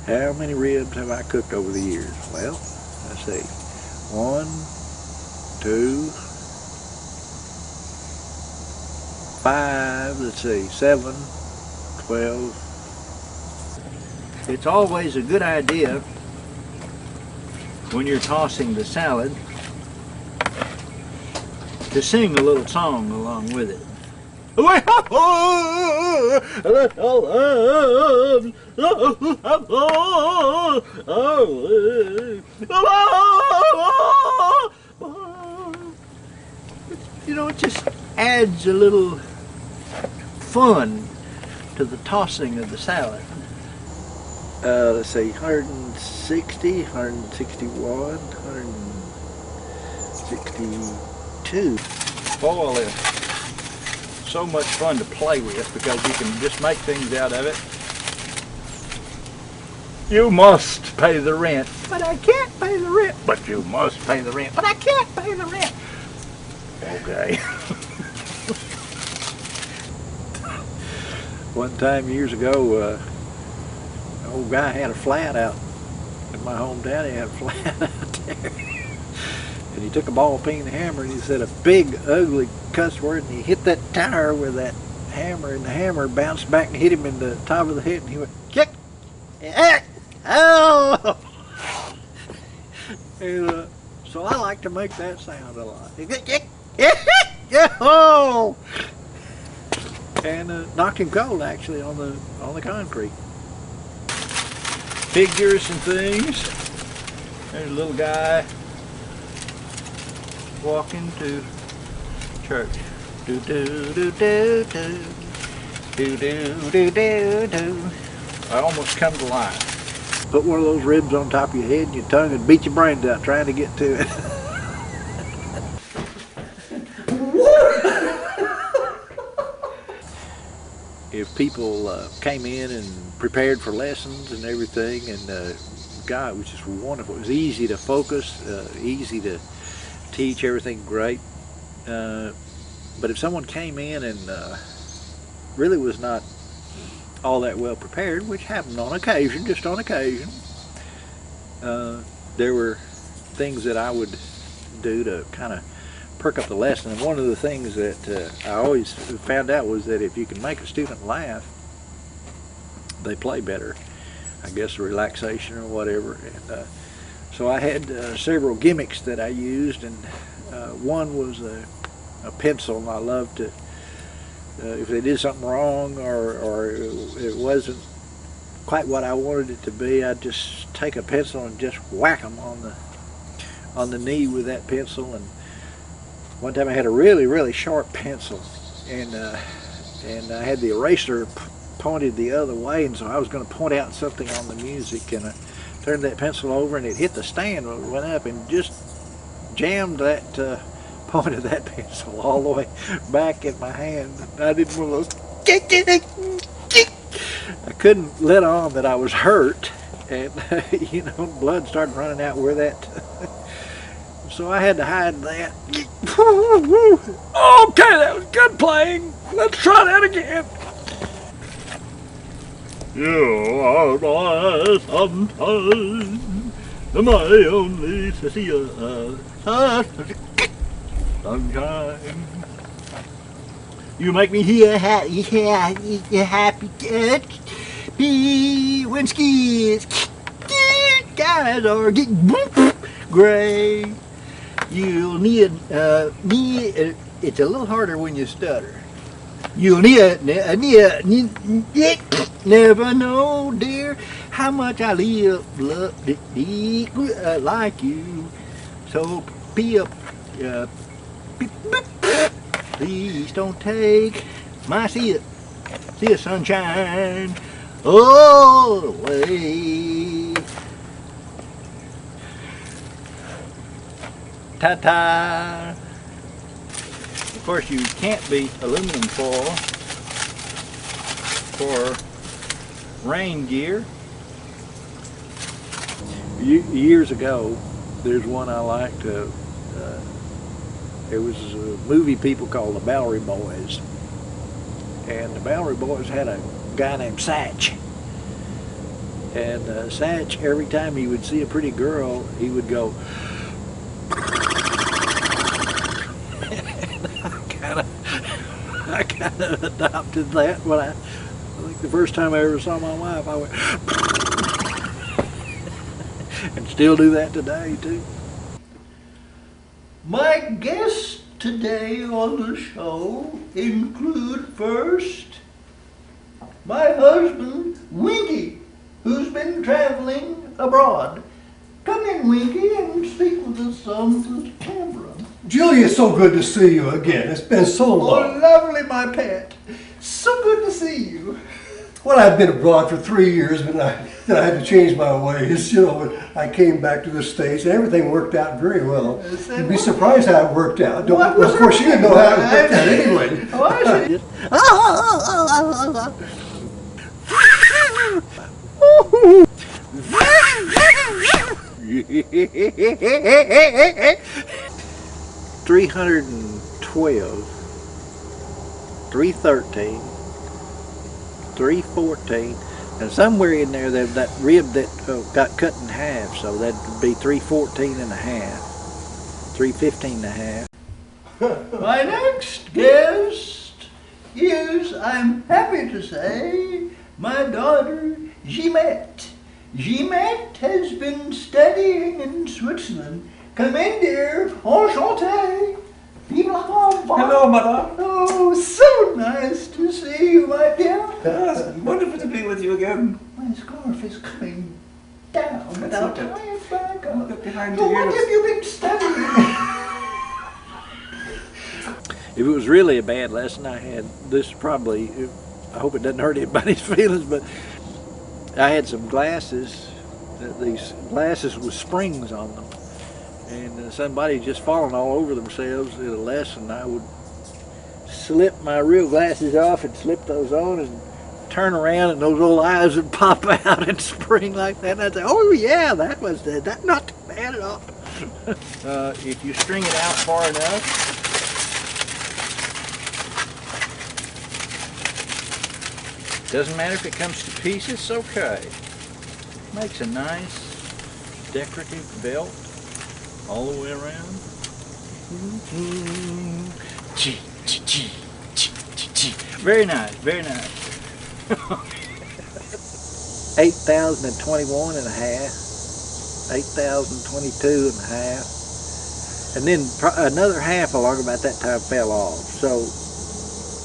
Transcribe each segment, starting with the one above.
How many ribs have I cooked over the years? Well, let's see. 1, 2, 5, let's see, 7, 12. It's always a good idea when you're tossing the salad to sing a little song along with it. You know, it just adds a little fun to the tossing of the salad. Let's see, 160, 161, 162. Foil is so much fun to play with because you can just make things out of it. You must pay the rent, but I can't pay the rent. But you must pay the rent, but I can't pay the rent. Okay. One time years ago, an old guy had a flat out in my hometown. He had a flat out there. And he took a ball peen hammer and he said a big, ugly cuss word, and he hit that tire with that hammer, and the hammer bounced back and hit him in the top of the head, and he went, kick! Oh! And, so I like to make that sound a lot. Oh! And knocked him cold actually on the concrete. Figures and things. There's a little guy walking to church. Do do do do do do do do do do. I almost come to life. Put one of those ribs on top of your head and your tongue and beat your brains out trying to get to it. If people came in and prepared for lessons and everything, and God, it was just wonderful. It was easy to focus, easy to teach, everything great. But if someone came in and really was not all that well prepared, which happened on occasion, just on occasion, there were things that I would do to kind of perk up the lesson. And one of the things that I always found out was that if you can make a student laugh, they play better. I guess relaxation or whatever. And so I had several gimmicks that I used, and one was a pencil. And I loved to, if they did something wrong or it wasn't quite what I wanted it to be, I'd just take a pencil and just whack them on the knee with that pencil. And one time I had a really sharp pencil, and I had the eraser pointed the other way, and so I was going to point out something on the music, and I turned that pencil over and it hit the stand when it went up and just jammed that point of that pencil all the way back in my hand. I did one of those. I couldn't let on that I was hurt, and you know, blood started running out where that. So I had to hide that. Okay, that was good playing. Let's try that again. You are my sometimes, my only sunshine. You make me hear happy be when skies are getting gray. You'll need it's a little harder when you stutter. You'll never know, dear, how much I love like you. So please don't take my see a sunshine away. Ta-ta. Of course, you can't beat aluminum foil for rain gear. Years ago, there's one I liked. There was a movie people called the Bowery Boys, and the Bowery Boys had a guy named Ch8, And Satch, every time he would see a pretty girl, he would go. I kind of adopted that when I think the first time I ever saw my wife, I went. And still do that today too. My guests today on the show include first my husband Winky, who's been traveling abroad. Come in, Winky, and speak with us on the camera. Julia, it's so good to see you again. It's been so long. Oh, lovely, my pet. So good to see you. Well, I've been abroad for 3 years, but then I had to change my ways. You know, I came back to the States, and everything worked out very well. You'd be surprised how it worked out. Of course, you didn't know how it worked out anyway. Oh, I see. 312, 313, 314, and somewhere in there that rib that got cut in half, so that'd be 314 and a half, 315 and a half. My next guest is, I'm happy to say, my daughter Ch8. Ch8 has been studying in Switzerland. Come in, dear. Enchanté. Vive la femme. Hello, madame. Oh, so nice to see you, my dear. Yes, wonderful to be with you again. My scarf is coming down without look at- tying it back up. Look behind So your what ears. have you been studying? If it was really a bad lesson I had, this probably, I hope it doesn't hurt anybody's feelings, but I had some glasses, these glasses with springs on them, and somebody just falling all over themselves in a lesson. I would slip my real glasses off and slip those on and turn around, and those little eyes would pop out and spring like that, and I'd say, oh yeah, that not too bad at all. If you string it out far enough, doesn't matter if it comes to pieces, it's okay. Makes a nice decorative belt all the way around. Very nice, very nice. 8,021 and a half, 8,022 and a half, and then another half along about that time fell off. So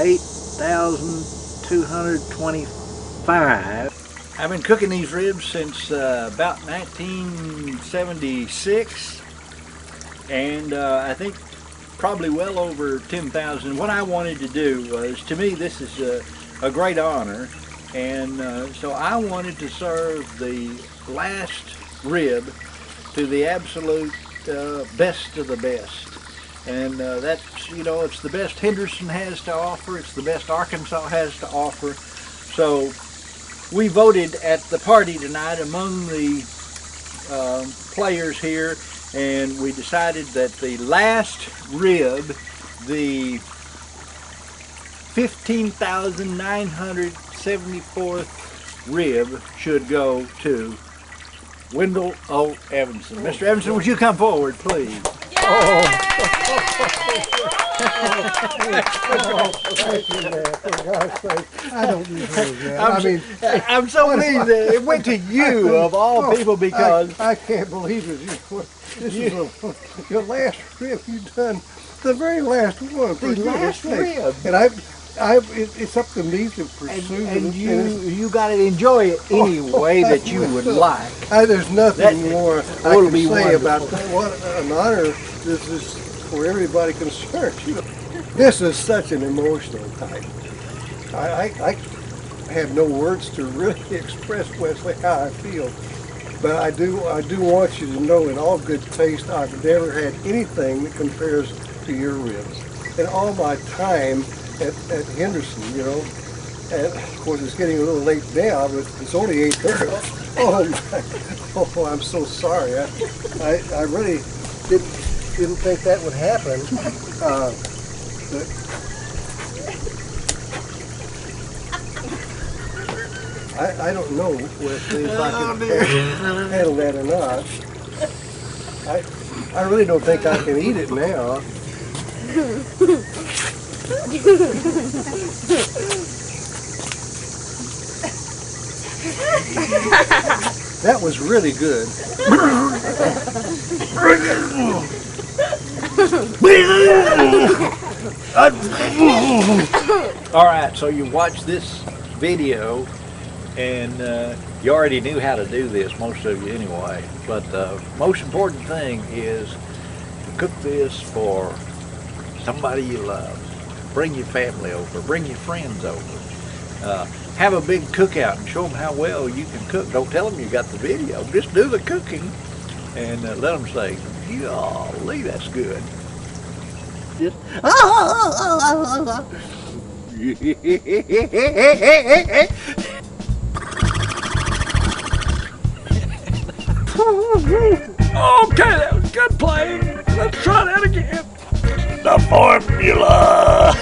8,225. I've been cooking these ribs since about 1976, and I think probably well over 10,000. What I wanted to do was, to me, this is a great honor, and so I wanted to serve the last rib to the absolute best of the best. And that's, you know, it's the best Henderson has to offer, it's the best Arkansas has to offer. So we voted at the party tonight among the players here, and we decided that the last rib, the 15,974th rib, should go to Wendell O. Evanson. Mr. Evanson, would you come forward, please? Thank you, man. For God's sake, I don't deserve that. I'm so pleased that it went to you of all people, because I can't believe it. This is your last rib you've done. The very last one. The last rib. And it's up to me to pursue. And you got to enjoy it any way that you would like. There's nothing more I will can be say about wonderful. what an honor this is for everybody concerned. This is such an emotional time. I have no words to really express, Wesley, how I feel. But I do want you to know, in all good taste, I've never had anything that compares to your ribs. In all my time at Henderson, you know, and of course it's getting a little late now, but it's only 8:30. Oh, I'm so sorry. I really didn't think that would happen. I don't know, Wesley, if I can handle that or not. I really don't think I can eat it now. That was really good. All right, so you watched this video, and you already knew how to do this, most of you anyway. But the most important thing is to cook this for somebody you love. Bring your family over, bring your friends over. Have a big cookout and show them how well you can cook. Don't tell them you got the video, just do the cooking and let them say, golly, that's good. Just, okay, that was good playing. Let's try that again. The formula.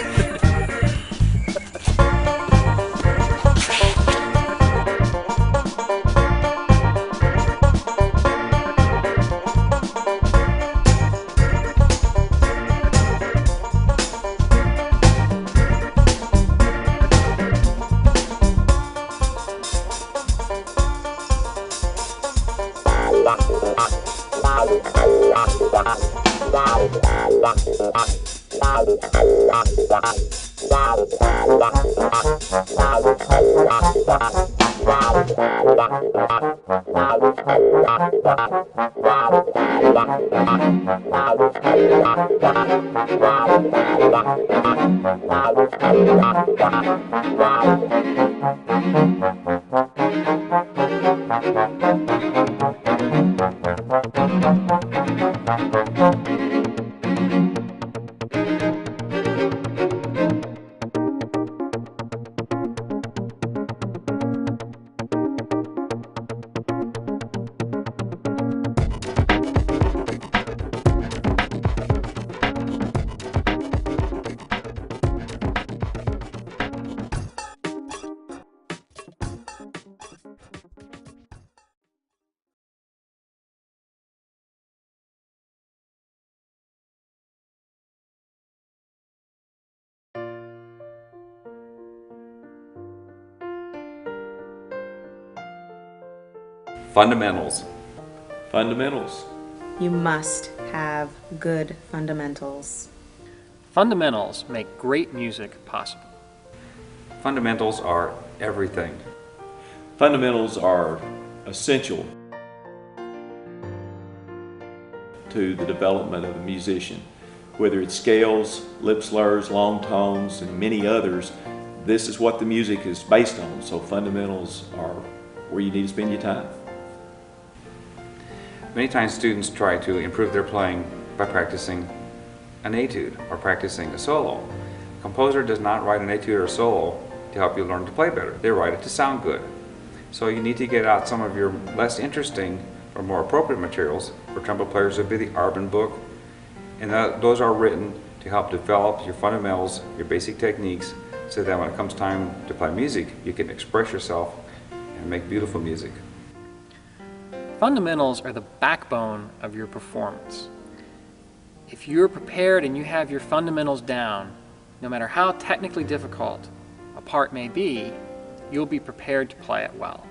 Fundamentals. Fundamentals. You must have good fundamentals. Fundamentals make great music possible. Fundamentals are everything. Fundamentals are essential to the development of a musician. Whether it's scales, lip slurs, long tones, and many others, this is what the music is based on. So fundamentals are where you need to spend your time. Many times students try to improve their playing by practicing an etude or practicing a solo. A composer does not write an etude or solo to help you learn to play better. They write it to sound good. So you need to get out some of your less interesting or more appropriate materials. For trumpet players, it would be the Arbin book, and those are written to help develop your fundamentals, your basic techniques, so that when it comes time to play music, you can express yourself and make beautiful music. Fundamentals are the backbone of your performance. If you're prepared and you have your fundamentals down, no matter how technically difficult a part may be, you'll be prepared to play it well.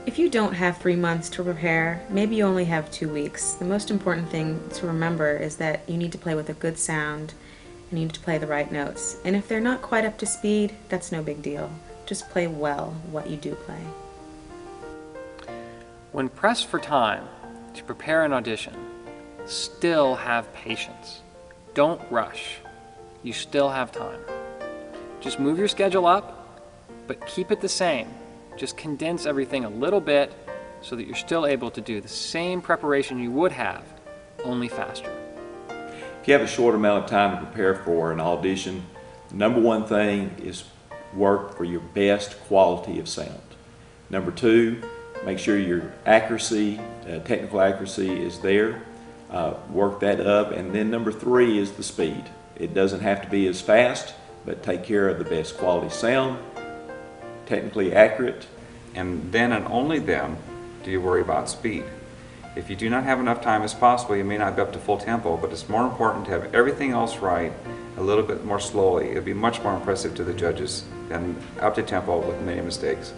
If you don't have 3 months to prepare, maybe you only have 2 weeks. The most important thing to remember is that you need to play with a good sound and you need to play the right notes. And if they're not quite up to speed, that's no big deal. Just play well what you do play. When pressed for time to prepare an audition, still have patience. Don't rush. You still have time. Just move your schedule up, but keep it the same. Just condense everything a little bit so that you're still able to do the same preparation you would have, only faster. If you have a short amount of time to prepare for an audition, the number one thing is work for your best quality of sound. Number two, make sure your accuracy, technical accuracy is there. work that up. And then number 3 is the speed. It doesn't have to be as fast, but take care of the best quality sound, technically accurate. And then and only then do you worry about speed. If you do not have enough time as possible, you may not be up to full tempo, but it's more important to have everything else right a little bit more slowly. It'll be much more impressive to the judges than up to tempo with many mistakes.